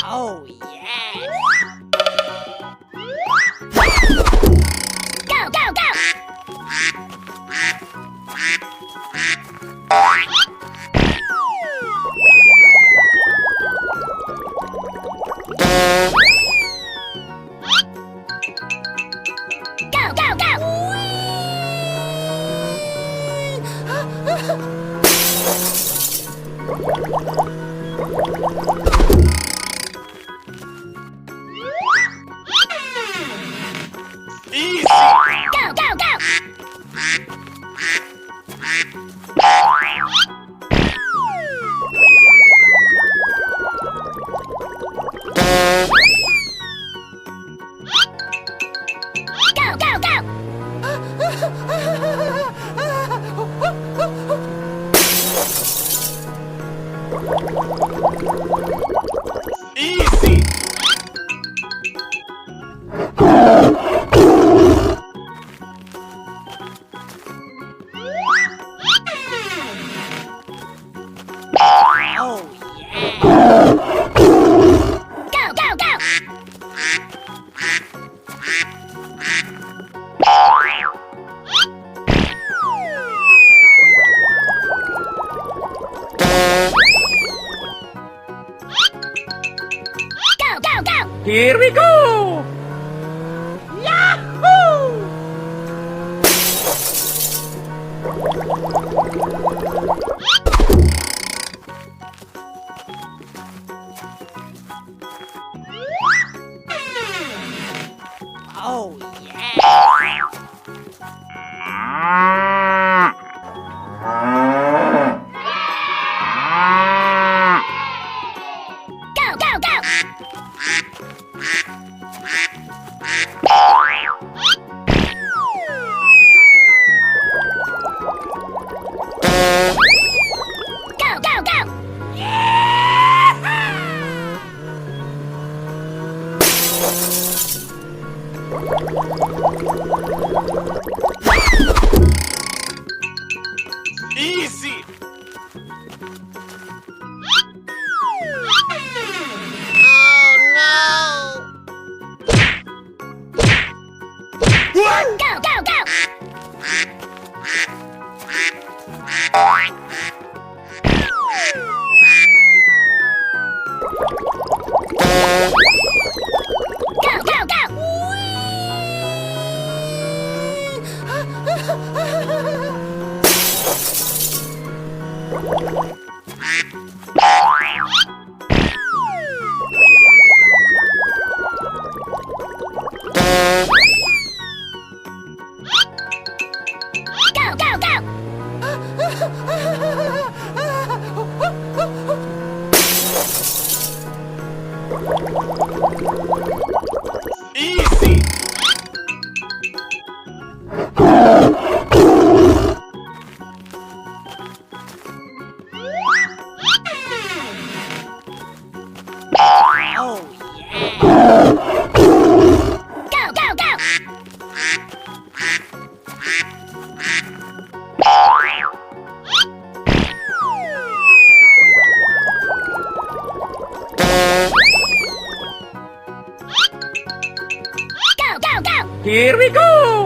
Oh, yes! Go, go, go! Go, go, go! Easy! Go, go, go! Go, go, go! Easy! Oh, yeah! Go, go, go! Go, go, go! Here we go! Yahoo! Oh, yeah! Go, go, go! Go, go, go! Easy! What? Go, go, go! Go, go, go! Go, go, go! Easy! Oh, yeah! Go, go, go! Go, go, go! Here we go!